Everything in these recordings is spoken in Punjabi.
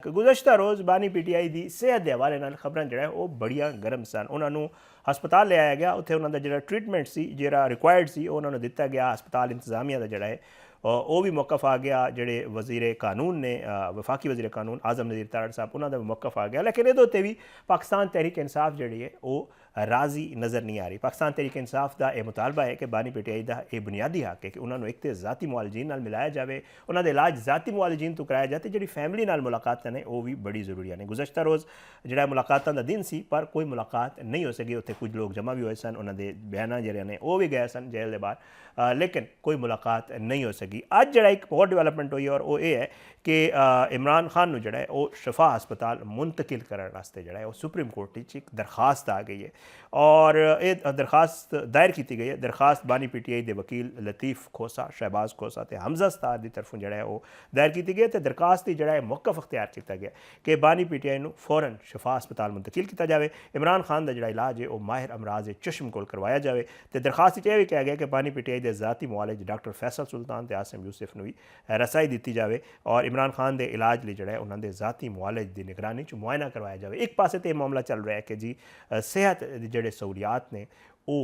गुज़श्ता रोज़ बानी PTI की सेहत के हवाले नाल खबरां जो है वो बड़िया गर्म सन। उन्होंने हस्पताल ले आया गया, उत्थे उन्होंने जो ट्रीटमेंट से जो रिक्वायर्ड सी उन्होंने दिता गया। हस्पताल इंतजामिया का जोड़ा है वो भी मौकफ आ गया। जोड़े वज़ीर कानून ने वफाकी वज़ीर कानून आज़म नज़ीर तारड़ साहब उन्होंने भी मौकफ आ गया। लेकिन ये उत्ते भी पाकिस्तान तहरीक इंसाफ जी है वो राज़ी नज़र नहीं आ रही। पाकिस्तान तहरीक इंसाफ का यह मुतालबा है कि बानी PTI का यह बुनियादी हक है कि उन्होंने एक तो ज़ाती मुआलजीन नाल मिलाया जाए, उन्होंने इलाज ज़ाती मुआलजीन तो कराया जाए, जी फैमिली नाल मुलाकात ने वो भी बड़ी जरूरी ने। गुज़श्ता रोज़ जो मुलाकातों का दिन सी पर कोई मुलाकात नहीं हो सकी। उत्थे कुछ लोग जमा भी होए सन, उन्होंने बयान जोड़े ने वो भी गए सन जेल के बाहर, लेकिन कोई मुलाकात नहीं हो सकी। अज जो एक और डिवेलपमेंट हुई और वो ये है कि इमरान खान जो है वो शफा हस्पताल मुंतकिल करने वास्ते जो है वो सुप्रीम कोर्ट एक दरखास्त आ गई है और ये दरखास्त दायर की गई है। दरखास्त बानी PTI के वकील लतीफ़ खोसा, शहबाज खोसा तो हमजा सतार की तरफों जो है वो दायर की गई। तो दरखास्त की जोड़ा मौकफ अख्तियार किया गया कि बानी PTI को फौरन शफा हस्पताल मुंतकिल किया जाए। इमरान खान का जोड़ा इलाज है वो माहिर अमराज चश्म को करवाया जाए। तो दरखास्त यह भी कहा गया कि बानी PTI के ज़ाती मुआलज डॉक्टर फैसल सुल्तान तो आसिम यूसुफ ने भी रसाई दी जाए और इमरान खान के इलाज लिए जोड़ा उन्होंने ज़ाती मुआलज की निगरानी मुआयना करवाया जाए। एक पासे तो यह मामला चल रहा है कि जी सेहत जोड़े सहूलियात ने वो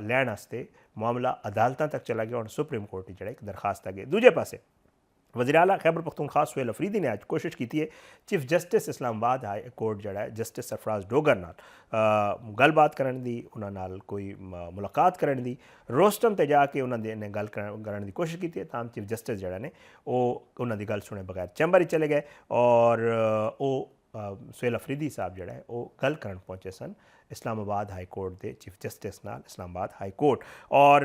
लैन वास्ते मामला अदालतों तक चला गया और सुप्रीम कोर्ट जो एक दरखास्त आ गई। दूजे पासे वज़ीर आला खैबर पख्तूनख्वा सुहेल अफरीदी ने आज कोशिश की है chief justice Islamabad high court जोड़ा है जस्टिस सरफराज डोगर नाल गलबात करने दी, उन्होंने कोई मुलाकात करने दी, रोस्टम ते जाके उन्होंने गल करने की कोशिश की ताम चीफ जस्टिस जोड़ा ने वो उन्होंने गल सुने बगैर चैंबर ही चले गए और वो सुहेल अफरीदी साहब जोड़ा है वो गल करन पहुँचे सन इस्लामाबाद हाई कोर्ट के चीफ जस्टिस नाल इस्लामाबाद हाई कोर्ट और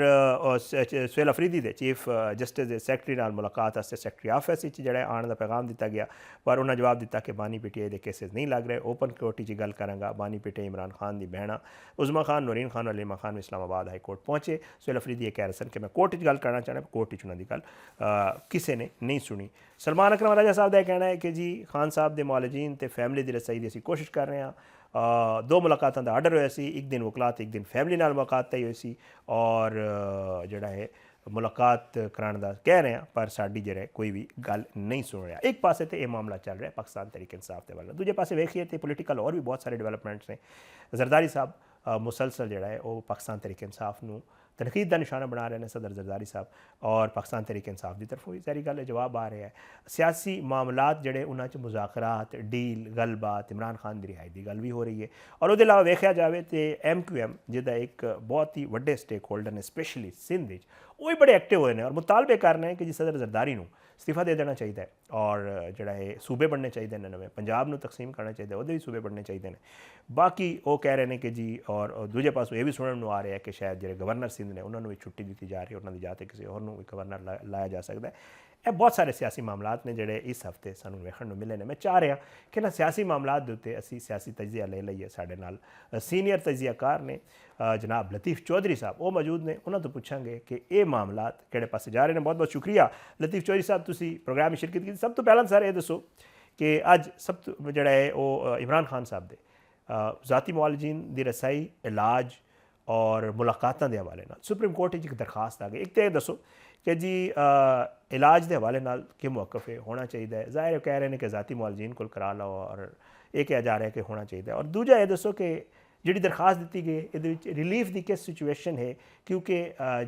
सुहेल अफरीदी के चीफ जस्टिस के सैकटरी नाल मुलाकात वास्ते सैकटरी ऑफिस जो आने का पैगाम दिता गया पर उन्हें जवाब दिता कि बानी PTI के केसेस नहीं लग रहे। ओपन कोर्ट की गल करांगा। बानी PTI इमरान खान की बहना उज़मा खान, नूरीन खान और Lima Khan Islamabad high court पहुँचे। सुहेल अफरीदी ये कह रहे सन कि मैं कोर्ट गल करना चाहना, कोर्ट उन्होंने गल किसी ने नहीं सुनी। सलमान अकरम राजा साहब का कहना है कि जी खान साहब के मुआलजीन तो फैमिली की रसाई की असी कोशिश कर रहे हैं। दो मुलाकातों का आर्डर होया सी, एक दिन वकलात एक दिन फैमिली नाल मुलाकात तय हुई सी और जोड़ा है मुलाकात कराने का कह रहे हैं पर साड़ी जो है कोई भी गल नहीं सुन रहा। एक पासे तो यह मामला चल रहा है पाकिस्तान तहरीक इंसाफ के वाले, दूजे पासे वेखिए तो पोलिटिकल और भी बहुत सारे डिवेलपमेंट्स ने। जरदारी साहब मुसलसल जोड़ा है वो पाकिस्तान तहरीक इंसाफ को तनकीद का निशाना बना रहे हैं सदर जरदारी साहब और पाकिस्तान तहरीक इंसाफ की तरफों भी सारी गल जवाब आ रहा है। सियासी मामलात जोड़े उन्होंने मुज़ाकरात डील गलबात इमरान खान की रिहाई की गल भी हो रही है और उसके अलावा वेख्या जाए तो MQM जिसका एक बहुत ही वड्डे स्टेक होल्डर ने स्पेशली सिंध वो भी बड़े एक्टिव हुए हैं और मुतालबे कर रहे हैं कि जी सदर जरदारी को इस्तीफा दे देना चाहिए और जोड़ा है सूबे बनने चाहिए नवे पंजाब में तकसीम करना चाहिए वो भी सूबे बनने चाहिए। बाकी वो कह रहे हैं कि जी और दूजे पास ये भी सुनने आ रहा है कि शायद जो गवर्नर सिंध ने उन्होंने भी छुट्टी दी जा रही है, उन्होंने जाते किसी और भी गवर्नर लाया जा सकता है। ये बहुत सारे सियासी मामलात ने जोड़े इस हफ्ते सूँ वेखण मिले ने। मैं चाह रहा कि ना सियासी मामलात के उत्ते असी सियासी तजिया ले लीए। साढ़े नाल सीनियर तजियाकार ने जनाब लतीफ़ चौधरी साहब वो मौजूद ने, उन्होंने तो पूछांगे कि ये मामलात किहड़े पासे जा रहे हैं। बहुत बहुत शुक्रिया लतीफ़ चौधरी साहब तुसी प्रोग्राम में शिरकत की। सब तो पहला सर ये दसो कि अज सब तो जोड़ा है वो इमरान खान साहब के ज़ाती मुआलजीन की रसाई इलाज और मुलाकातों के हवाले नाल सुप्रीम कोर्ट एक दरखास्त आ गई। एक तो यह दसो कि जी इलाज के हवाले नाल कि मौकफ है होना चाहिए। ज़ाहिर कह रहे हैं कि ज़ाती मुआलजीन को करा लो और ये कहा जा रहा है कि होना चाहिए। और दूजा यह दसो कि जी दरखास्त दी गई ये रिलीफ की किस सिचुएशन है क्योंकि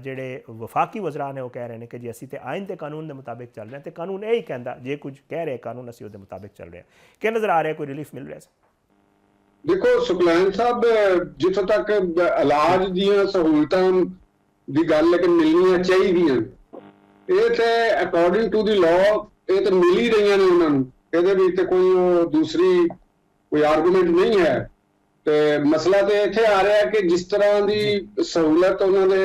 जोड़े वफाकी वज़रान है वो कह रहे हैं कि जी असी तो आइन के कानून के मुताबिक चल रहे हैं तो कानून यही कहता जे कुछ कह रहे कानून असी उसके मुताबिक चल रहे हैं। क्या नज़र आ रहा है कोई रिलीफ मिल रहा है? देखो सुखलैन साहब जितों तक इलाज दियां सहूलतां दी गल लेकिन मिलनियां चाहिए ये तो अकॉर्डिंग टू दी लॉ ये तो मिल ही रही ने उन्होंने ये कोई दूसरी कोई आर्गूमेंट नहीं है। तो मसला तो इत्थे आ रहा है कि जिस तरह की सहूलत उन्होंने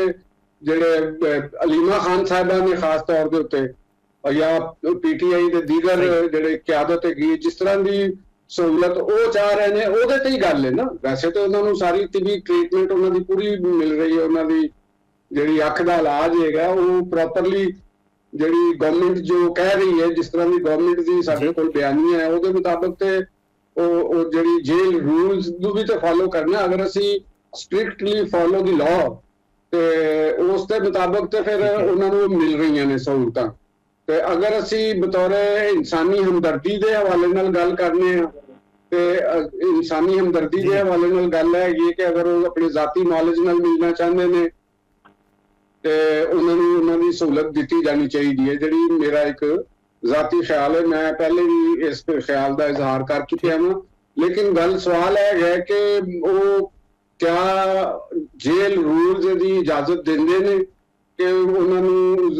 जेडे अलीमा खान साहबा ने खास तौर के उत्ते या PTI के दीगर जेडे क्यादत है जिस तरह की सहूलत वो चाह रहे हैं वो ही गल है ना। वैसे तो उन्होंने सारी तिबी ट्रीटमेंट उन्होंने पूरी मिल रही है, उन्होंने जी अख का इलाज है वो प्रॉपरली जी गवर्नमेंट जो कह रही है जिस तरह की गवर्नमेंट की साडे कोल बयानी है वो मुताबिक तो जी जेल रूल्स भी तो फॉलो करना। अगर असी स्ट्रिक्टली फॉलो दी लॉ तो उसके मुताबिक तो फिर उन्होंने मिल रही ने सहूलतां ਤੇ ਅਗਰ ਅਸੀਂ ਬਤੌਰ ਇਨਸਾਨੀ ਹਮਦਰਦੀ ਦੇ ਹਵਾਲੇ ਨਾਲ ਗੱਲ ਕਰਨੇ ਆ ਤੇ ਇਨਸਾਨੀ ਹਮਦਰਦੀ ਦੇ ਹਵਾਲੇ ਨਾਲ ਗੱਲ ਹੈਗੀ ਕਿ ਅਗਰ ਉਹ ਆਪਣੇ ਜ਼ਾਤੀ ਨੌਲੇਜ ਨਾਲ ਮਿਲਣਾ ਚਾਹੁੰਦੇ ਨੇ ਤੇ ਉਹਨਾਂ ਨੂੰ ਉਹਨਾਂ ਦੀ ਸਹੂਲਤ ਦਿੱਤੀ ਜਾਣੀ ਚਾਹੀਦੀ ਹੈ, ਜਿਹੜੀ ਮੇਰਾ ਇੱਕ ਜ਼ਾਤੀ ਖਿਆਲ ਹੈ। ਮੈਂ ਪਹਿਲੇ ਵੀ ਇਸ ਖਿਆਲ ਦਾ ਇਜ਼ਹਾਰ ਕਰ ਚੁੱਕਿਆ ਹਾਂ। ਲੇਕਿਨ ਗੱਲ ਸਵਾਲ ਹੈ ਕਿ ਉਹ ਕਿਆ ਜੇਲ੍ਹ ਰੂਲਸ ਦੀ ਇਜਾਜ਼ਤ ਦਿੰਦੇ ਨੇ ਕਿ ਉਹਨਾਂ ਨੂੰ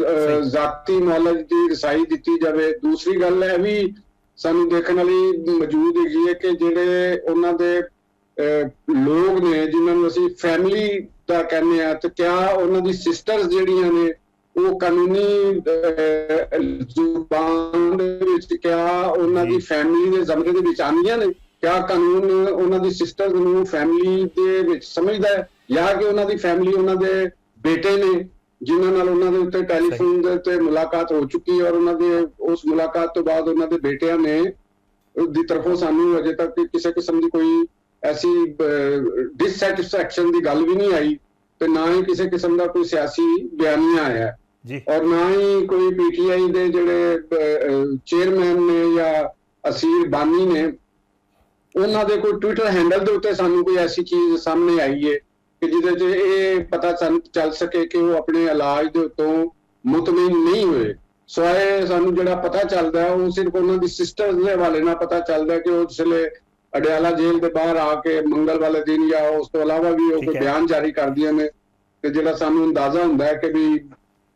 ਜ਼ਾਤੀ ਨੌਲੇਜ ਦੀ ਰਸਾਈ ਦਿੱਤੀ ਜਾਵੇ। ਦੂਸਰੀ ਗੱਲ ਇਹ ਵੀ ਸਾਨੂੰ ਦੇਖਣ ਵਾਲੀ ਮੌਜੂਦ ਹੈਗੀ ਹੈ ਕਿ ਜਿਹੜੇ ਉਹਨਾਂ ਦੇ ਲੋਕ ਨੇ ਜਿਨ੍ਹਾਂ ਨੂੰ ਅਸੀਂ ਫੈਮਿਲੀ ਦਾ ਕਹਿੰਦੇ ਆ, ਤੇ ਕਿਆ ਉਹਨਾਂ ਦੀ ਸਿਸਟਰਸ ਜਿਹੜੀਆਂ ਨੇ ਉਹ ਕਾਨੂੰਨੀ ਜ਼ੁਬਾਨ ਦੇ ਵਿੱਚ ਕਿਆ ਉਹਨਾਂ ਦੀ ਫੈਮਿਲੀ ਦੇ ਜ਼ਮਰੇ ਦੇ ਵਿੱਚ ਆਉਂਦੀਆਂ ਨੇ? ਕਿਆ ਕਾਨੂੰਨ ਉਹਨਾਂ ਦੀ ਸਿਸਟਰਸ ਨੂੰ ਫੈਮਿਲੀ ਦੇ ਵਿੱਚ ਸਮਝਦਾ ਹੈ, ਜਾਂ ਕਿ ਉਹਨਾਂ ਦੀ ਫੈਮਿਲੀ ਉਹਨਾਂ ਦੇ ਬੇਟੇ ਨੇ ਜਿਨ੍ਹਾਂ ਨਾਲ ਉਹਨਾਂ ਦੇ ਉੱਤੇ ਟੈਲੀਫੋਨ ਦੇ ਉੱਤੇ ਮੁਲਾਕਾਤ ਹੋ ਚੁੱਕੀ ਹੈ, ਔਰ ਉਹਨਾਂ ਦੇ ਉਸ ਮੁਲਾਕਾਤ ਤੋਂ ਬਾਅਦ ਉਹਨਾਂ ਦੇ ਬੇਟਿਆਂ ਨੇ ਦੀ ਤਰਫੋਂ ਸਾਨੂੰ ਅਜੇ ਤੱਕ ਕਿਸੇ ਕਿਸਮ ਦੀ ਕੋਈ ਐਸੀ ਡਿਸਸੈਟਿਸਫੈਕਸ਼ਨ ਦੀ ਗੱਲ ਵੀ ਨਹੀਂ ਆਈ, ਤੇ ਨਾ ਹੀ ਕਿਸੇ ਕਿਸਮ ਦਾ ਕੋਈ ਸਿਆਸੀ ਬਿਆਨੀਆ ਆਇਆ ਜੀ, ਔਰ ਨਾ ਹੀ ਕੋਈ ਪੀਟੀਆਈ ਦੇ ਜਿਹੜੇ ਚੇਅਰਮੈਨ ਨੇ ਜਾਂ ਅਸੀਰ ਬਾਨੀ ਨੇ ਉਹਨਾਂ ਦੇ ਕੋਈ ਟਵਿੱਟਰ ਹੈਂਡਲ ਦੇ ਉੱਤੇ ਸਾਨੂੰ ਕੋਈ ਐਸੀ ਚੀਜ਼ ਸਾਹਮਣੇ ਆਈ ਹੈ ਕਿ ਜਿਹਦੇ 'ਚ ਇਹ ਪਤਾ ਚੱਲ ਸਕੇ ਕਿ ਉਹ ਆਪਣੇ ਇਲਾਜ ਦੇ ਉੱਤੋਂ ਮੁਤਮਈਨ ਨਹੀਂ ਹੋਏ। ਸਵਾਏ ਸਾਨੂੰ ਜਿਹੜਾ ਪਤਾ ਚੱਲਦਾ ਉਹ ਸਿਰਫ ਉਹਨਾਂ ਦੀ ਸਿਸਟਰ ਦੇ ਹਵਾਲੇ ਨਾਲ ਪਤਾ ਚੱਲਦਾ ਕਿ ਉਹ ਜਿਸਲੇ ਅਡਿਆਲਾ ਜੇਲ੍ਹ ਦੇ ਬਾਹਰ ਆ ਕੇ ਮੰਗਲ ਵਾਲੇ ਦਿਨ ਜਾਂ ਉਸ ਤੋਂ ਇਲਾਵਾ ਵੀ ਉਹ ਕੋਈ ਬਿਆਨ ਜਾਰੀ ਕਰਦੀਆਂ ਨੇ, ਤੇ ਜਿਹੜਾ ਸਾਨੂੰ ਅੰਦਾਜ਼ਾ ਹੁੰਦਾ ਹੈ ਕਿ ਵੀ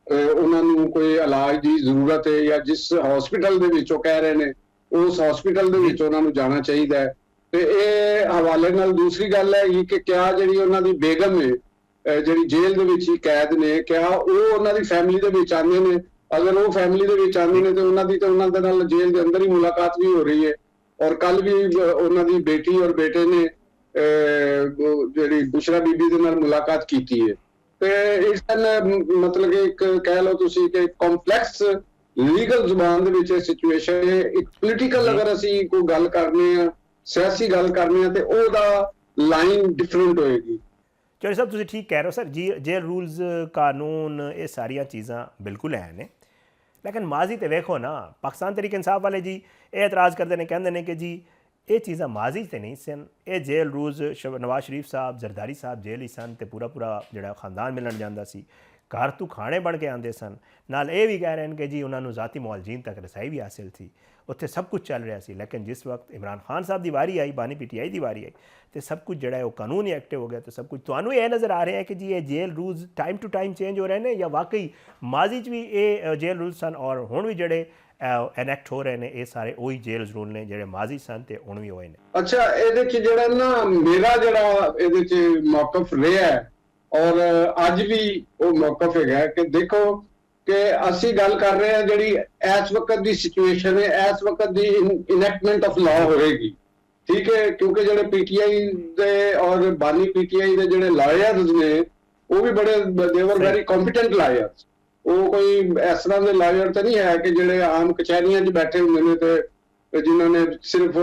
ਉਹਨਾਂ ਨੂੰ ਕੋਈ ਇਲਾਜ ਦੀ ਜ਼ਰੂਰਤ ਹੈ ਜਾਂ ਜਿਸ ਹਸਪੀਟਲ ਦੇ ਵਿੱਚ ਉਹ ਕਹਿ ਰਹੇ ਨੇ ਉਸ ਹਸਪੀਟਲ ਦੇ ਵਿੱਚ ਉਹਨਾਂ ਨੂੰ ਜਾਣਾ ਚਾਹੀਦਾ ਹੈ। ਤੇ ਇਹ ਹਵਾਲੇ ਨਾਲ ਦੂਸਰੀ ਗੱਲ ਹੈ ਕਿ ਕਿਆ ਜਿਹੜੀ ਉਹਨਾਂ ਦੀ ਬੇਗਮ ਹੈ ਜਿਹੜੀ ਜੇਲ੍ਹ ਦੇ ਵਿੱਚ ਹੀ ਕੈਦ ਨੇ, ਕਿਆ ਉਹ ਉਹਨਾਂ ਦੀ ਫੈਮਿਲੀ ਦੇ ਵਿੱਚ ਆਉਂਦੇ ਨੇ? ਅਗਰ ਉਹ ਫੈਮਿਲੀ ਦੇ ਵਿੱਚ ਆਉਂਦੇ ਨੇ ਤੇ ਉਹਨਾਂ ਦੇ ਨਾਲ ਜੇਲ੍ਹ ਦੇ ਅੰਦਰ ਹੀ ਮੁਲਾਕਾਤ ਵੀ ਹੋ ਰਹੀ ਹੈ, ਔਰ ਕੱਲ ਵੀ ਉਹਨਾਂ ਦੀ ਬੇਟੀ ਔਰ ਬੇਟੇ ਨੇ ਜਿਹੜੀ ਬੁਸ਼ਰਾ ਬੀਬੀ ਦੇ ਨਾਲ ਮੁਲਾਕਾਤ ਕੀਤੀ ਹੈ। ਤੇ ਇਸ ਮਤਲਬ ਕਿ ਇੱਕ ਕਹਿ ਲਓ ਤੁਸੀਂ ਕਿ ਕੰਪਲੈਕਸ ਲੀਗਲ ਜ਼ੁਬਾਨ ਦੇ ਵਿੱਚ ਇਹ ਸਿਚੁਏਸ਼ਨ ਹੈ। ਇੱਕ ਪੋਲੀਟੀਕਲ ਅਗਰ ਅਸੀਂ ਕੋਈ ਗੱਲ ਕਰਨੀ ਆ, ਸਿਆਸੀ ਗੱਲ ਕਰਨੀ ਆ, ਤੇ ਉਹਦਾ ਲਾਈਨ ਡਿਫਰੈਂਟ ਹੋਏਗੀ। ਚੌਧਰੀ ਸਾਹਿਬ ਤੁਸੀਂ ਠੀਕ ਕਹਿ ਰਹੇ ਹੋ ਸਰ, ਜੇਲ੍ਹ ਰੂਲਸ ਕਾਨੂੰਨ ਇਹ ਸਾਰੀਆਂ ਚੀਜ਼ਾਂ ਬਿਲਕੁਲ ਹੈ ਨੇ, ਲੇਕਿਨ ਮਾਜ਼ੀ ਤੇ ਵੇਖੋ ਨਾ, ਪਾਕਿਸਤਾਨ ਤਹਿਰੀਕ ਇਨਸਾਫ ਵਾਲੇ ਜੀ ਇਹ ਇਤਰਾਜ਼ ਕਰਦੇ ਨੇ, ਕਹਿੰਦੇ ਨੇ ਕਿ ਜੀ ਇਹ ਚੀਜ਼ਾਂ ਮਾਜ਼ੀ 'ਤੇ ਨਹੀਂ ਸਨ, ਇਹ ਜੇਲ੍ਹ ਰੂਲਸ ਨਵਾਜ਼ ਸ਼ਰੀਫ ਸਾਹਿਬ ਜ਼ਰਦਾਰੀ ਸਾਹਿਬ ਜੇਲ੍ਹ ਹੀ ਸਨ ਤੇ ਪੂਰਾ ਜਿਹੜਾ ਖਾਨਦਾਨ ਮਿਲਣ ਜਾਂਦਾ ਸੀ, ਘਰ ਤੋਂ ਖਾਣੇ ਬਣ ਕੇ ਆਉਂਦੇ ਸਨ। ਨਾਲ ਇਹ ਵੀ ਕਹਿ ਰਹੇ ਨੇ ਕਿ ਜੀ ਉਹਨਾਂ ਨੂੰ ਜ਼ਾਤੀ ਮੁਆਲਜੀਨ ਤੱਕ ਰਸਾਈ ਵੀ ਹਾਸਿਲ ਸੀ, ਉੱਥੇ ਸਭ ਕੁਝ ਚੱਲ ਰਿਹਾ ਸੀ। ਲੇਕਿਨ ਜਿਸ ਵਕਤ ਇਮਰਾਨ ਖਾਨ ਸਾਹਿਬ ਦੀ ਵਾਰੀ ਆਈ, ਬਾਨੀ ਪੀਟੀਆਈ ਦੀ ਵਾਰੀ ਆਈ, ਤੇ ਸਭ ਕੁਝ ਜਿਹੜਾ ਹੈ ਉਹ ਕਾਨੂੰਨ ਹੀ ਐਕਟਿਵ ਹੋ ਗਿਆ। ਤੇ ਸਭ ਕੁਝ ਤੁਹਾਨੂੰ ਇਹ ਨਜ਼ਰ ਆ ਰਿਹਾ ਹੈ ਕਿ ਜੀ ਇਹ ਜੇਲ੍ਹ rules time to time change ਹੋ ਰਹੇ ਨੇ, ਜਾਂ ਵਾਕਈ ਮਾਜ਼ੀ 'ਚ ਵੀ ਇਹ ਜੇਲ੍ਹ ਰੂਲਸ ਸਨ ਔਰ ਹੁਣ ਵੀ ਜਿਹੜੇ ਐਨੈਕਟ ਹੋ ਰਹੇ ਨੇ ਇਹ ਸਾਰੇ ਉਹੀ ਜੇਲ੍ਹ ਰੂਲ ਨੇ ਜਿਹੜੇ ਮਾਜ਼ੀ ਸਨ ਤੇ ਹੁਣ ਵੀ ਹੋਏ ਨੇ? ਅੱਛਾ, ਇਹਦੇ 'ਚ ਜਿਹੜਾ ਨਾ ਮੇਰਾ ਜਿਹੜਾ ਇਹਦੇ 'ਚ ਮੌਕਫ ਰਿਹਾ ਔਰ ਅੱਜ ਵੀ ਉਹ ਮੌਕਫ ਹੈਗਾ ਕਿ ਦੇਖੋ ਕਿ ਅਸੀਂ ਗੱਲ ਕਰ ਰਹੇ ਹਾਂ ਜਿਹੜੀ ਇਸ ਵਕਤ ਦੀ ਸਿਚੁਏਸ਼ਨ ਹੈ, ਇਸ ਵਕਤ ਦੀ ਇਨੈਕਟਮੈਂਟ ਆਫ ਲਾਅ ਹੋਏਗੀ, ਠੀਕ ਹੈ, ਕਿਉਂਕਿ ਜਿਹੜੇ ਪੀਟੀਆਈ ਦੇ ਔਰ ਬਾਨੀ ਪੀਟੀਆਈ ਦੇ ਜਿਹੜੇ ਲਾਇਰਸ ਨੇ ਉਹ ਵੀ ਬੜੇ ਦੇ ਵਰ ਵੈਰੀ ਕੰਪੀਟੈਂਟ ਲਾਇਰਸ। ਉਹ ਕੋਈ ਇਸ ਤਰ੍ਹਾਂ ਦੇ ਲਾਇਰ ਤਾਂ ਨਹੀਂ ਹੈ ਕਿ ਜਿਹੜੇ ਆਮ ਕਚਹਿਰੀਆਂ 'ਚ ਬੈਠੇ ਹੁੰਦੇ ਨੇ ਤੇ ਜਿਨ੍ਹਾਂ ਨੇ ਸਿਰਫ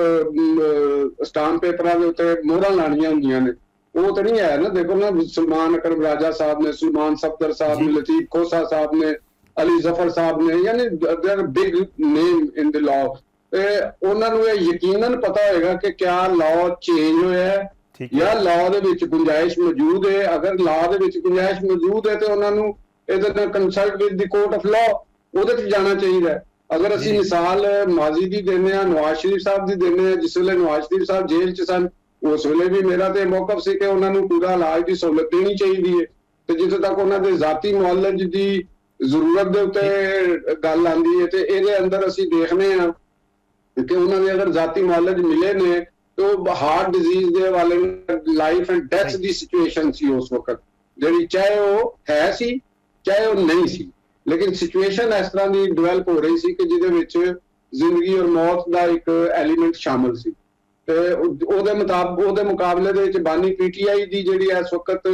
ਸਟਾਂਪ ਪੇਪਰਾਂ ਦੇ ਉੱਤੇ ਮੋਹਰਾਂ ਲਾਣੀਆਂ ਹੁੰਦੀਆਂ ਨੇ, ਉਹ ਤਾਂ ਨਹੀਂ ਹੈ ਨਾ। ਦੇਖੋ ਨਾ, ਸਲਮਾਨ ਅਕਰਮ ਰਾਜਾ ਸਾਹਿਬ ਨੇ, ਸੁਲਮਾਨ ਸਫਦਰ ਸਾਹਿਬ ਨੇ, ਲਤੀਫ ਖੋਸਾ ਸਾਹਿਬ ਨੇ, ਅਲੀ ਜ਼ਫਰ ਸਾਹਿਬ ਨੇ, ਯਾਨੀ they are big name in the law. ਤੇ ਉਹਨਾਂ ਨੂੰ ਇਹ ਯਕੀਨਨ ਪਤਾ ਹੋਏਗਾ ਕਿ ਕਿਆ ਲਾਅ ਚੇਂਜ ਹੋਇਆ ਹੈ ਜਾਂ ਲਾਅ ਦੇ ਵਿੱਚ ਗੁੰਜਾਇਸ਼ ਮੌਜੂਦ ਹੈ। ਅਗਰ ਲਾਅ ਦੇ ਵਿੱਚ ਗੁੰਜਾਇਸ਼ ਮੌਜੂਦ ਹੈ ਤੇ ਉਹਨਾਂ ਨੂੰ ਇਹਦੇ ਨਾਲ consult with the court of law, ਉਹਦੇ 'ਚ ਜਾਣਾ ਚਾਹੀਦਾ ਹੈ। ਅਗਰ ਅਸੀਂ ਮਿਸਾਲ ਮਾਜ਼ੀ ਦੀ ਦਿੰਦੇ ਹਾਂ, ਨਵਾਜ਼ ਸ਼ਰੀਫ ਸਾਹਿਬ ਦੀ ਦਿੰਦੇ ਹਾਂ, ਜਿਸ ਵੇਲੇ ਨਵਾਜ਼ ਸ਼ਰੀਫ ਸਾਹਿਬ ਜੇਲ੍ਹ 'ਚ ਸਨ, ਉਸ ਵੇਲੇ ਵੀ ਮੇਰਾ ਤੇ ਮੌਕਫ ਸੀ ਕਿ ਉਹਨਾਂ ਨੂੰ ਪੂਰਾ ਇਲਾਜ ਦੀ ਸਹੂਲਤ ਦੇਣੀ ਚਾਹੀਦੀ ਹੈ। ਤੇ ਜਿੱਥੇ ਤੱਕ ਉਹਨਾਂ ਦੇ ਜ਼ਾਤੀ ਮੁਆਲਜ ਦੀ ਜ਼ਰੂਰਤ ਦੇ ਉੱਤੇ ਗੱਲ ਆਉਂਦੀ ਹੈ ਤੇ ਇਹਦੇ ਅੰਦਰ ਅਸੀਂ ਦੇਖਦੇ ਹਾਂ ਕਿ ਉਹਨਾਂ ਦੇ ਅਗਰ ਜ਼ਾਤੀ ਮੁਆਲਜ ਮਿਲੇ ਨੇ ਤੇ ਉਹ ਹਾਰਟ ਡਿਜ਼ੀਜ਼ ਦੇ ਵਾਲੇ life and death the situation ਸੀ ਉਸ ਵਕਤ, ਜਿਹੜੀ ਚਾਹੇ ਉਹ ਹੈ ਸੀ ਚਾਹੇ ਉਹ ਨਹੀਂ ਸੀ, ਲੇਕਿਨ ਸਿਚੁਏਸ਼ਨ ਇਸ ਤਰ੍ਹਾਂ ਦੀ ਡਿਵੈਲਪ ਹੋ ਰਹੀ ਸੀ ਕਿ ਜਿਹਦੇ ਵਿੱਚ ਜ਼ਿੰਦਗੀ ਔਰ ਮੌਤ ਦਾ ਇੱਕ ਐਲੀਮੈਂਟ ਸ਼ਾਮਲ ਸੀ। ਤੇ ਉਹਦੇ ਮੁਕਾਬਲੇ ਦੇ ਵਿੱਚ ਬਾਨੀ ਪੀਟੀਆਈ ਦੀ ਜਿਹੜੀ ਇਸ ਵਕਤ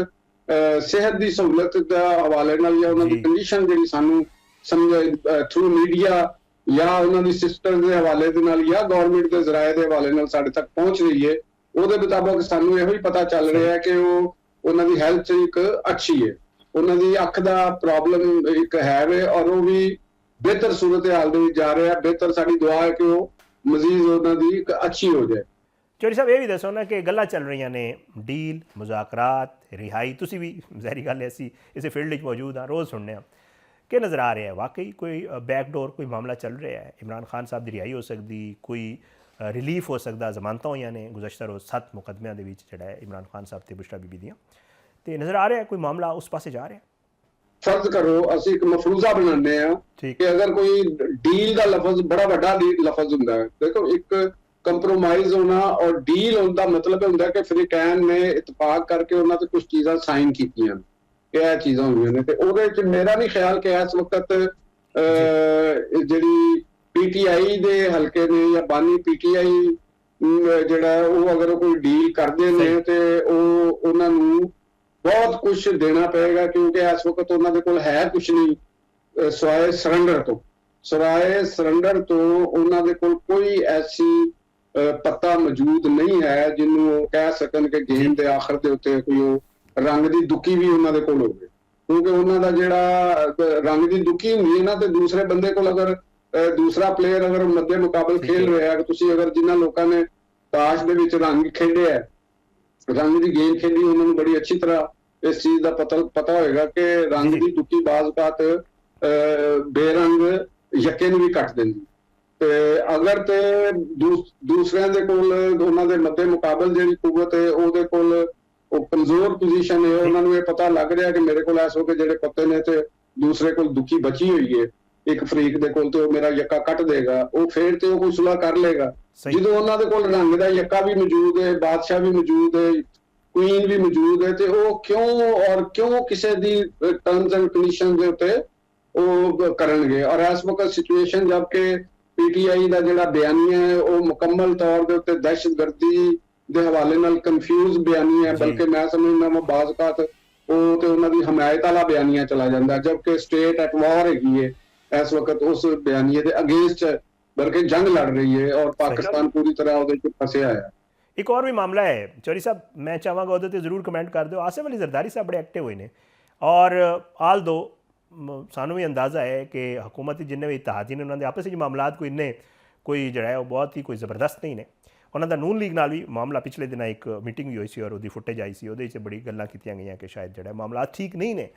ਸਿਹਤ ਦੀ ਸਹੂਲਤ ਦਾ ਹਵਾਲੇ ਨਾਲ ਜਾਂ ਉਹਨਾਂ ਦੀ ਕੰਡੀਸ਼ਨ ਜਿਹੜੀ ਸਾਨੂੰ ਸਮਝ ਥਰੂ ਮੀਡੀਆ ਜਾਂ ਉਹਨਾਂ ਦੀ ਸਿਸਟਰ ਦੇ ਹਵਾਲੇ ਦੇ ਨਾਲ ਜਾਂ ਗਵਰਨਮੈਂਟ ਦੇ ਜ਼ਰਾਏ ਦੇ ਹਵਾਲੇ ਨਾਲ ਸਾਡੇ ਤੱਕ ਪਹੁੰਚ ਰਹੀ ਹੈ, ਉਹਦੇ ਮੁਤਾਬਕ ਸਾਨੂੰ ਇਹੋ ਹੀ ਪਤਾ ਚੱਲ ਰਿਹਾ ਹੈ ਕਿ ਉਹਨਾਂ ਦੀ ਹੈਲਥ ਇੱਕ ਅੱਛੀ ਹੈ। ਉਹਨਾਂ ਦੀ ਅੱਖ ਦਾ ਪ੍ਰੋਬਲਮ ਇੱਕ ਹੈ ਵੇ ਔਰ ਉਹ ਵੀ ਬਿਹਤਰ ਸੂਰਤ ਹਾਲ ਦੇ ਵਿੱਚ ਜਾ ਰਿਹਾ। ਬਿਹਤਰ ਸਾਡੀ ਦੁਆ ਹੈ ਕਿ ਉਹ ਮਜ਼ੀਦ ਉਹਨਾਂ ਦੀ ਅੱਛੀ ਹੋ ਜਾਏ। ਚੌਧਰੀ ਸਾਹਿਬ ਇਹ ਵੀ ਦੱਸੋ ਨਾ ਕਿ ਗੱਲਾਂ ਚੱਲ ਰਹੀਆਂ ਨੇ ਡੀਲ, ਮੁਜ਼ਾਕਰਾਤ, ਰਿਹਾਈ, ਤੁਸੀਂ ਵੀ ਜ਼ਾਹਿਰੀ ਗੱਲ ਹੈ ਅਸੀਂ ਇਸੇ ਫੀਲਡ ਵਿੱਚ ਮੌਜੂਦ ਹਾਂ, ਰੋਜ਼ ਸੁਣਨੇ ਹਾਂ ਕਿ ਨਜ਼ਰ ਆ ਰਿਹਾ ਹੈ ਵਾਕਈ ਕੋਈ ਬੈਕਡੋਰ ਕੋਈ ਮਾਮਲਾ ਚੱਲ ਰਿਹਾ ਹੈ। ਇਮਰਾਨ ਖਾਨ ਸਾਹਿਬ ਦੀ ਰਿਹਾਈ ਹੋ ਸਕਦੀ, ਕੋਈ ਰਿਲੀਫ ਹੋ ਸਕਦਾ। ਜ਼ਮਾਨਤਾਂ ਹੋਈਆਂ ਨੇ ਗੁਜ਼ਸ਼ਤਾ ਰੋਜ਼ 7 ਮੁਕੱਦਮਿਆਂ ਦੇ ਵਿੱਚ ਜਿਹੜਾ ਹੈ ਇਮਰਾਨ ਖਾਨ ਸਾਹਿਬ ਤੇ ਬੁਸ਼ਰਾ ਬੀਬੀ ਦੀਆਂ, ਤੇ ਨਜ਼ਰ ਆ ਰਿਹਾ ਕੋਈ ਮਾਮਲਾ ਉਸ ਪਾਸੇ ਜਾ ਰਿਹਾ। ਫਰਜ਼ ਕਰੋ ਅਸੀਂ ਇੱਕ ਮਫਰੂਜ਼ਾ ਬਣਾਉਂਦੇ ਆ ਕਿ ਅਗਰ ਕੋਈ ਡੀਲ ਦਾ ਲਫ਼ਜ਼ ਬੜਾ ਵੱਡਾ ਲਫ਼ਜ਼ ਹੁੰਦਾ ਹੈ। ਦੇਖੋ ਇੱਕ ਕੰਪਰੋਮਾਈਜ਼ ਹੋਣਾ ਔਰ ਡੀਲ ਹੋਣ ਦਾ ਮਤਲਬ ਹੁੰਦਾ ਕਿ ਅਫਰੀਕੈਨ ਨੇ ਇਤਫਾਕ ਕਰਕੇ ਉਹਨਾਂ ਤੇ ਕੁਝ ਚੀਜ਼ਾਂ ਸਾਈਨ ਕੀਤੀਆਂ ਕਿ ਇਹ ਚੀਜ਼ਾਂ ਹੋਈਆਂ ਨੇ। ਤੇ ਉਹਦੇ ਵਿੱਚ ਮੇਰਾ ਨਹੀਂ ਖਿਆਲ ਕਿ ਇਸ ਵਕਤ ਜਿਹੜੀ ਪੀਟੀਆਈ ਦੇ ਹਲਕੇ ਨੇ ਜਾਂ ਬਾਨੀ ਪੀਟੀਆਈ ਜਿਹੜਾ ਉਹ ਅਗਰ ਕੋਈ ਡੀਲ ਕਰਦੇ ਨੇ ਤੇ ਉਹ ਉਹਨਾਂ ਨੂੰ ਬਹੁਤ ਕੁਝ ਦੇਣਾ ਪਏਗਾ, ਕਿਉਂਕਿ ਇਸ ਵਕਤ ਉਹਨਾਂ ਦੇ ਕੋਲ ਹੈ ਕੁਝ ਨਹੀਂ ਸਿਵਾਏ ਸਰੈਂਡਰ ਤੋਂ। ਸਿਵਾਏ ਸਰੈਂਡਰ ਤੋਂ ਉਹਨਾਂ ਦੇ ਕੋਲ ਕੋਈ ਐਸੀ ਪੱਤਾ ਮੌਜੂਦ ਨਹੀਂ ਹੈ ਜਿਹਨੂੰ ਉਹ ਕਹਿ ਸਕਣ ਕਿ ਗੇਮ ਦੇ ਆਖਰ ਦੇ ਉੱਤੇ ਕੋਈ ਉਹ ਰੰਗ ਦੀ ਦੁੱਕੀ ਵੀ ਉਹਨਾਂ ਦੇ ਕੋਲ ਹੋਵੇ। ਕਿਉਂਕਿ ਉਹਨਾਂ ਦਾ ਜਿਹੜਾ ਰੰਗ ਦੀ ਦੁੱਕੀ ਹੁੰਦੀ ਹੈ ਨਾ, ਤੇ ਦੂਸਰੇ ਬੰਦੇ ਕੋਲ ਅਗਰ ਦੂਸਰਾ ਪਲੇਅਰ ਅਗਰ ਮੱਦੇ ਮੁਕਾਬਲ ਖੇਲ ਰਿਹਾ ਕਿ ਤੁਸੀਂ ਅਗਰ ਜਿਨ੍ਹਾਂ ਲੋਕਾਂ ਨੇ ਤਾਸ਼ ਦੇ ਵਿੱਚ ਰੰਗ ਖੇਡਿਆ, ਰੰਗ ਦੀ ਗੇਮ ਖੇਡੀ, ਉਹਨਾਂ ਨੂੰ ਬੜੀ ਅੱਛੀ ਤਰ੍ਹਾਂ ਇਸ ਚੀਜ਼ ਦਾ ਪਤਾ ਹੋਏਗਾ ਕਿ ਰੰਗ ਦੀ ਦੁੱਕੀ ਬਾਜ਼ ਬਾਤ ਬੇਰੰਗ ਯੱਕੇ ਨੂੰ ਵੀ ਕੱਟ ਦਿੰਦੀ। ਤੇ ਅਗਰ ਤੇ ਦੂਸਰਿਆਂ ਦੇ ਕੋਲ ਉਹਨਾਂ ਦੇ ਮੱਦੇ ਮੁਕਾਬਲ ਜਿਹੜੀ ਕੁਵਤ ਹੈ ਉਹਦੇ ਕੋਲ ਉਹ ਕਮਜ਼ੋਰ ਪੋਜੀਸ਼ਨ ਹੈ, ਉਹਨਾਂ ਨੂੰ ਇਹ ਪਤਾ ਲੱਗ ਰਿਹਾ ਕਿ ਮੇਰੇ ਕੋਲ ਐਸ ਹੋ ਕੇ ਜਿਹੜੇ ਪੱਤੇ ਨੇ ਤੇ ਦੂਸਰੇ ਕੋਲ ਦੁੱਕੀ ਬਚੀ ਹੋਈ ਹੈ ਇੱਕ ਫਰੀਕ ਦੇ ਕੋਲ, ਤੇ ਉਹ ਮੇਰਾ ਯੱਕਾ ਕੱਟ ਦੇਗਾ, ਉਹ ਫੇਰ ਤੇ ਉਹ ਕੋਈ ਸੁਲ੍ਹਾ ਕਰ ਲੇਗਾ। ਜਦੋਂ ਉਹਨਾਂ ਦੇ ਕੋਲ ਰੰਗ ਦਾ ਯੱਕਾ ਵੀ ਮੌਜੂਦ ਹੈ, ਬਾਦਸ਼ਾਹ ਵੀ ਮੌਜੂਦ ਹੈ, ਕੁਈਨ ਵੀ ਮੌਜੂਦ ਹੈ, ਤੇ ਉਹ ਕਿਉਂ ਕਿਸੇ ਦੀ ਟਰਮਸ ਐਂਡ ਕੰਡੀਸ਼ਨ ਦੇ ਉੱਤੇ ਉਹ ਕਰਨਗੇ। ਔਰ ਇਸ ਵਕਤ ਸਿਚੁਏਸ਼ਨ ਜਦ ਕਿ ਪੀਟੀਆਈ ਦਾ ਜਿਹੜਾ ਬਿਆਨੀਆ ਹੈ ਉਹ ਮੁਕੰਮਲ ਤੌਰ ਦੇ ਉੱਤੇ ਦਹਿਸ਼ਤਗਰਦੀ ਦੇ ਹਵਾਲੇ ਨਾਲ ਕਨਫਿਊਜ਼ ਬਿਆਨੀਆ, ਬਲਕਿ ਮੈਂ ਸਮਝਦਾ ਮੈਂ ਬਾਜ਼ ਕਾਤ ਉਹ ਤੇ ਉਹਨਾਂ ਦੀ ਹਮਾਇਤ ਵਾਲਾ ਬਿਆਨੀਆ ਚਲਾ ਜਾਂਦਾ, ਜਦਕਿ ਸਟੇਟ ਐਟ ਵਾਰ ਹੈਗੀ ਹੈ ਇਸ ਵਕਤ ਉਸ ਬਿਆਨੀਏ ਦੇ ਅਗੇਂਸਟ, ਬਲਕਿ ਜੰਗ ਲੜ ਰਹੀ ਹੈ ਔਰ ਪਾਕਿਸਤਾਨ ਪੂਰੀ ਤਰ੍ਹਾਂ ਉਹਦੇ ਵਿੱਚ ਫਸਿਆ ਹੈ। ਇੱਕ ਹੋਰ ਵੀ ਮਾਮਲਾ ਹੈ ਚੌਧਰੀ ਸਾਹਿਬ, ਮੈਂ ਚਾਹਾਂਗਾ ਉਹਦੇ ਤੇ ਜ਼ਰੂਰ ਕਮੈਂਟ ਕਰ ਦਿਓ। ਆਸਿਫ ਅਲੀ ਜ਼ਰਦਾਰੀ ਸਾਹਿਬ ਬੜੇ ਐਕਟਿਵ ਹੋਏ ਨੇ ਔਰ ਆਲ ਦੋ ਸਾਨੂੰ ਵੀ ਅੰਦਾਜ਼ਾ ਹੈ ਕਿ ਹਕੂਮਤੀ ਜਿੰਨੇ ਵੀ ਇਤਿਹਾਦੀ ਨੇ ਉਹਨਾਂ ਦੇ ਆਪਸ ਵਿੱਚ ਮਾਮਲਾਤ ਕੋਈ ਜਿਹੜਾ ਹੈ ਉਹ ਬਹੁਤ ਹੀ ਕੋਈ ਜ਼ਬਰਦਸਤ ਨਹੀਂ ਨੇ। ਉਹਨਾਂ ਦਾ ਨੂਨ ਲੀਗ ਨਾਲ ਵੀ ਮਾਮਲਾ ਪਿਛਲੇ ਦਿਨਾਂ ਇੱਕ ਮੀਟਿੰਗ ਵੀ ਹੋਈ ਸੀ ਔਰ ਉਹਦੀ ਫੁਟੇਜ ਆਈ ਸੀ, ਉਹਦੇ ਵਿੱਚ ਬੜੀ ਗੱਲਾਂ ਕੀਤੀਆਂ ਗਈਆਂ ਕਿ ਸ਼ਾਇਦ ਜਿਹੜਾ ਮਾਮਲਾਤ ਠੀਕ ਨਹੀਂ ਨੇ,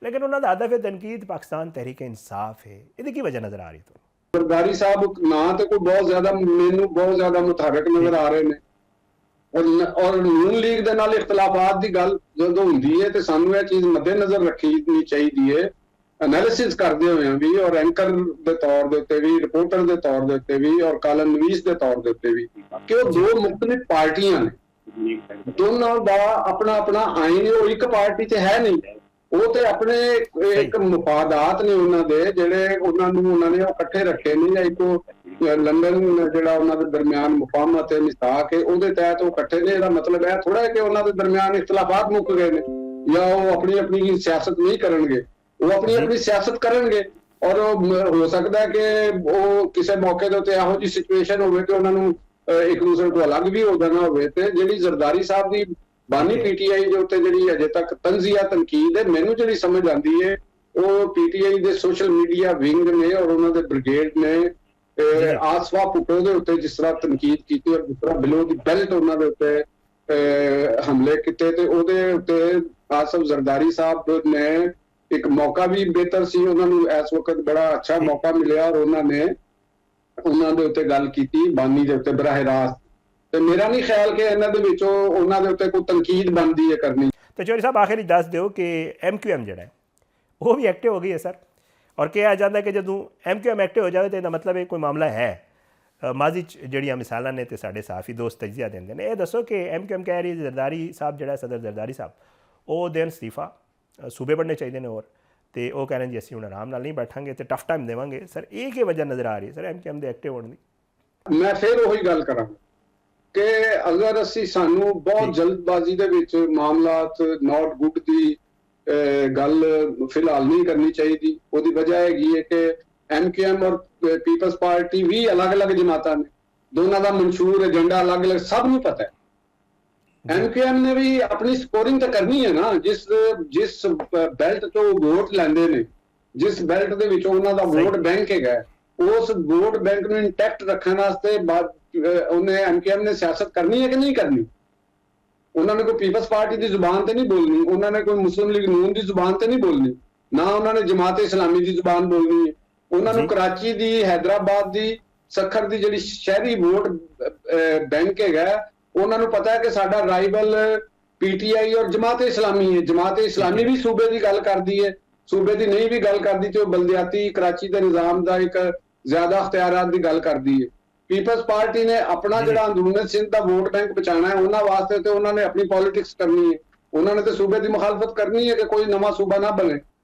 ਲੇਕਿਨ ਉਹਨਾਂ ਦਾ ਹਦਫ ਤਨਕੀਦ ਪਾਕਿਸਤਾਨ ਤਹਿਰੀਕ ਇਨਸਾਫ ਹੈ। ਇਹਦੀ ਕੀ ਵਜ੍ਹਾ ਨਜ਼ਰ ਆ ਰਹੀ ਤੁਹਾਨੂੰ? ਜ਼ਰਦਾਰੀ ਸਾਹਿਬ ਨਾ ਤੇ ਕੋਈ ਮੈਨੂੰ ਬਹੁਤ ਜ਼ਿਆਦਾ ਮੁਤਾਬਿਕ ਨਜ਼ਰ ਆ ਰਹੇ ਨੇ ਔਰ ਨੂਨ ਲੀਗ ਦੇ ਨਾਲ ਇਖਤਲਾਫਾਤ ਦੀ ਗੱਲ ਜਦੋਂ ਹੁੰਦੀ ਹੈ ਤੇ ਸਾਨੂੰ ਇਹ ਚੀਜ਼ ਮੱਦੇ ਨਜ਼ਰ ਰੱਖਣੀ ਚਾਹੀਦੀ ਹੈ, ਐਨਾਲਿਸਿਸ ਕਰਦੇ ਹੋਏ ਵੀ, ਔਰ ਐਂਕਰ ਦੇ ਤੌਰ ਦੇ ਉੱਤੇ ਵੀ, ਰਿਪੋਰਟਰ ਦੇ ਤੌਰ ਦੇ ਉੱਤੇ ਵੀ, ਔਰ ਕਾਲਮ ਨਵੀਸ ਦੇ ਤੌਰ ਦੇ ਉੱਤੇ ਵੀ, ਕਿ ਉਹ ਦੋ ਮੁਖਤਲਿਫ ਪਾਰਟੀਆਂ ਨੇ, ਦੋਨਾਂ ਦਾ ਆਪਣਾ ਆਪਣਾ ਆਇਨ ਹੈ। ਉਹ ਇੱਕ ਪਾਰਟੀ ਤੇ ਹੈ ਨਹੀਂ, ਉਹ ਤੇ ਆਪਣੇ ਇੱਕ ਮੁਫਾਦਾਤ ਨੇ ਉਹਨਾਂ ਦੇ ਜਿਹੜੇ ਉਹਨਾਂ ਨੇ ਉਹ ਇਕੱਠੇ ਰੱਖੇ ਨੇ, ਜਾਂ ਇੱਕੋ ਲੰਡਨ ਜਿਹੜਾ ਉਹਨਾਂ ਦੇ ਦਰਮਿਆਨ ਮੁਫਾਹਮਤ ਹੈ, ਮਿਸਾਕ ਹੈ, ਉਹਦੇ ਤਹਿਤ ਉਹ ਇਕੱਠੇ ਨੇ। ਇਹਦਾ ਮਤਲਬ ਇਹ ਥੋੜਾ ਹੈ ਕਿ ਉਹਨਾਂ ਦੇ ਦਰਮਿਆਨ ਇਖਤਲਾਫਾਤ ਮੁੱਕ ਗਏ ਨੇ ਜਾਂ ਉਹ ਆਪਣੀ ਸਿਆਸਤ ਨਹੀਂ ਕਰਨਗੇ। ਉਹ ਆਪਣੀ ਸਿਆਸਤ ਕਰਨਗੇ ਔਰ ਹੋ ਸਕਦਾ ਹੈ ਕਿ ਉਹ ਕਿਸੇ ਮੌਕੇ ਦੇ ਉੱਤੇ ਇਹੋ ਜਿਹੀ ਸਿਚੁਏਸ਼ਨ ਹੋਵੇ ਕਿ ਉਹਨਾਂ ਨੂੰ ਇੱਕ ਦੂਸਰੇ ਤੋਂ ਅਲੱਗ ਵੀ ਹੋ ਜਾਣਾ ਹੋਵੇ। ਤੇ ਜਿਹੜੀ ਜ਼ਰਦਾਰੀ ਸਾਹਿਬ ਦੀ ਬਾਨੀ ਪੀਟੀਆਈ ਦੇ ਉੱਤੇ ਜਿਹੜੀ ਅਜੇ ਤੱਕ ਤੰਜ਼ੀਆ ਤਨਕੀਦ ਹੈ, ਮੈਨੂੰ ਜਿਹੜੀ ਸਮਝ ਆਉਂਦੀ ਹੈ ਉਹ ਪੀਟੀਆਈ ਦੇ ਸੋਸ਼ਲ ਮੀਡੀਆ ਵਿੰਗ ਨੇ ਔਰ ਉਹਨਾਂ ਦੇ ਬ੍ਰਿਗੇਡ ਨੇ ਆਸਵਾ ਪੁੱਟੋ ਦੇ ਉੱਤੇ ਜਿਸ ਤਰ੍ਹਾਂ ਤਨਕੀਦ ਕੀਤੀ ਔਰ ਜਿਸ ਤਰ੍ਹਾਂ ਬਿਲੋ ਦੀ ਬੈਲਟ ਉਹਨਾਂ ਦੇ ਉੱਤੇ ਹਮਲੇ ਕੀਤੇ, ਤੇ ਉਹਦੇ ਉੱਤੇ ਆਸਫ ਜ਼ਰਦਾਰੀ ਸਾਹਿਬ ਨੇ ਇੱਕ ਮੌਕਾ ਵੀ ਬਿਹਤਰ ਸੀ, ਉਹਨਾਂ ਨੂੰ ਇਸ ਵਕਤ ਬੜਾ ਅੱਛਾ ਮੌਕਾ ਮਿਲਿਆ ਔਰ ਉਹਨਾਂ ਨੇ ਉਹਨਾਂ ਦੇ ਉੱਤੇ ਗੱਲ ਕੀਤੀ ਬਾਨੀ ਦੇ ਉੱਤੇ ਬਰਾਹ ਰਾਸਤ। ਤੇ ਮੇਰਾ ਨਹੀਂ ਖਿਆਲ ਕਿ ਇਹਨਾਂ ਦੇ ਵਿੱਚੋਂ ਉਹਨਾਂ ਦੇ ਉੱਤੇ ਕੋਈ ਤਨਕੀਦ ਬਣਦੀ ਹੈ ਕਰਨੀ। ਤੇ ਚੌਧਰੀ ਸਾਹਿਬ ਆਖਿਰ ਦੱਸ ਦਿਓ ਕਿ MQM ਜਿਹੜਾ ਹੈ ਉਹ ਵੀ ਐਕਟਿਵ ਹੋ ਗਈ ਹੈ ਸਰ, ਔਰ ਕਿਹਾ ਜਾਂਦਾ ਕਿ ਜਦੋਂ MQM ਐਕਟਿਵ ਹੋ ਜਾਵੇ ਤਾਂ ਇਹਦਾ ਮਤਲਬ ਇਹ ਕੋਈ ਮਾਮਲਾ ਹੈ। ਮਾਜ਼ੀ 'ਚ ਜਿਹੜੀਆਂ ਮਿਸਾਲਾਂ ਨੇ ਤੇ ਸਾਡੇ ਸਾਫੀ ਦੋਸਤ ਤਜਜ਼ੀਆ ਦਿੰਦੇ ਨੇ। ਇਹ ਦੱਸੋ ਕਿ MQM ਕਹਿ ਰਹੀ ਜ਼ਰਦਾਰੀ ਸਾਹਿਬ ਜਿਹੜਾ ਸਦਰ ਜ਼ਰਦਾਰੀ ਸਾਹਿਬ ਉਹ ਦੇਣ ਅਸਤੀਫਾ, ਸੂਬੇ ਬਣਨੇ ਚਾਹੀਦੇ ਨੇ, ਔਰ ਤੇ ਉਹ ਕਹਿ ਰਹੇ ਜੀ ਅਸੀਂ ਹੁਣ ਆਰਾਮ ਨਾਲ ਨਹੀਂ ਬੈਠਾਂਗੇ ਤੇ ਟਫ ਟਾਈਮ ਦੇਵਾਂਗੇ। ਸਰ ਇਹ ਕੀ ਵਜ੍ਹਾ ਨਜ਼ਰ ਆ ਰਹੀ ਹੈ ਸਰ MQM ਦੇ ਐਕਟਿਵ ਹੋਣ ਦੀ? ਮੈਂ ਫਿਰ ਉਹੀ ਗੱਲ ਕਰਾਂ ਕਿ ਅਗਰ ਸਾਨੂੰ ਬਹੁਤ ਜਲਦਬਾਜ਼ੀ ਦੇ ਵਿੱਚ ਮਾਮਲਾਤ ਨਾਟ ਗੁੱਡ ਦੀ ਗੱਲ ਫਿਲਹਾਲ ਨਹੀਂ ਕਰਨੀ ਚਾਹੀਦੀ। ਉਹਦੀ ਵਜ੍ਹਾ ਹੈਗੀ ਹੈ ਕਿ MQM ਔਰ ਪੀਪਲਸ ਪਾਰਟੀ ਵੀ ਅਲੱਗ-ਅਲੱਗ ਜਮਾਤਾਂ ਨੇ, ਦੋਨਾਂ ਦਾ ਮਨਸ਼ੂਰ ਏਜੰਡਾ ਅਲੱਗ-ਅਲੱਗ, ਸਭ ਨੂੰ ਪਤਾ ਹੈ। MQM ਨੇ ਵੀ ਆਪਣੀ ਸਕੋਰਿੰਗ ਤਾਂ ਕਰਨੀ ਹੈ ਨਾ, ਜਿਸ ਬੈਲਟ ਤੋਂ ਵੋਟ ਲੈਂਦੇ ਨੇ ਜਿਸ ਬੈਲਟ ਦੇ ਵਿੱਚ ਉਹਨਾਂ ਦਾ ਵੋਟ ਬੈਂਕ ਹੈਗਾ, ਉਸ ਵੋਟ ਬੈਂਕ ਨੂੰ ਇੰਟੈਕਟ ਰੱਖਣ ਵਾਸਤੇ ਉਹਨੇ ਐਮਕੇਐਮ ਨੇ ਸਿਆਸਤ ਕਰਨੀ ਹੈ ਕਿ ਨਹੀਂ ਕਰਨੀ? ਉਹਨਾਂ ਨੇ ਕੋਈ ਪੀਪਲਸ ਪਾਰਟੀ ਦੀ ਜ਼ੁਬਾਨ ਤੇ ਨਹੀਂ ਬੋਲਣੀ, ਉਹਨਾਂ ਨੇ ਕੋਈ ਮੁਸਲਿਮ ਲੀਗ ਨੂਨ ਦੀ ਜ਼ੁਬਾਨ ਤੇ ਨਹੀਂ ਬੋਲਣੀ, ਨਾ ਉਹਨਾਂ ਨੇ ਜਮਾਤ ਇਸਲਾਮੀ ਦੀ ਜ਼ੁਬਾਨ ਬੋਲਣੀ ਹੈ। ਉਹਨਾਂ ਨੂੰ ਕਰਾਚੀ ਦੀ, ਹੈਦਰਾਬਾਦ ਦੀ, ਸਖਰ ਦੀ ਜਿਹੜੀ ਸ਼ਹਿਰੀ ਵੋਟ ਬੈਂਕ ਹੈਗਾ, ਉਹਨਾਂ ਨੂੰ ਪਤਾ ਹੈ ਕਿ ਸਾਡਾ ਰਾਈਵਲ ਪੀਟੀਆਈ ਔਰ ਜਮਾਤ ਇਸਲਾਮੀ ਹੈ। ਜਮਾਤ ਇਸਲਾਮੀ ਵੀ ਸੂਬੇ ਦੀ ਗੱਲ ਕਰਦੀ ਹੈ, ਸੂਬੇ ਦੀ ਨਹੀਂ ਵੀ ਗੱਲ ਕਰਦੀ ਤੇ ਉਹ ਬਲਦਿਆਤੀ ਕਰਾਚੀ ਦੇ ਨਿਜ਼ਾਮ ਦਾ ਇੱਕ ਜ਼ਿਆਦਾ ਅਖਤਿਆਰਾਤ ਦੀ ਗੱਲ ਕਰਦੀ ਹੈ। ਪੀਪਲਸ ਪਾਰਟੀ ਨੇ ਆਪਣਾ ਜਿਹੜਾ ਅੰਦਰੂਨੀ ਸਿੰਧ ਦਾ ਵੋਟ ਬੈਂਕ ਬਚਾਉਣਾ ਹੈ, ਉਹਨਾਂ ਵਾਸਤੇ ਤੇ ਉਹਨਾਂ ਨੇ ਆਪਣੀ ਪੋਲਿਟਿਕਸ ਕਰਨੀ ਹੈ, ਉਹਨਾਂ ਨੇ ਤੇ ਸੂਬੇ ਦੀ ਮੁਖਾਲਫਤ ਕਰਨੀ ਹੈ ਕਿ ਕੋਈ ਨਵਾਂ ਸੂਬਾ ਨਾ ਬਣੇ।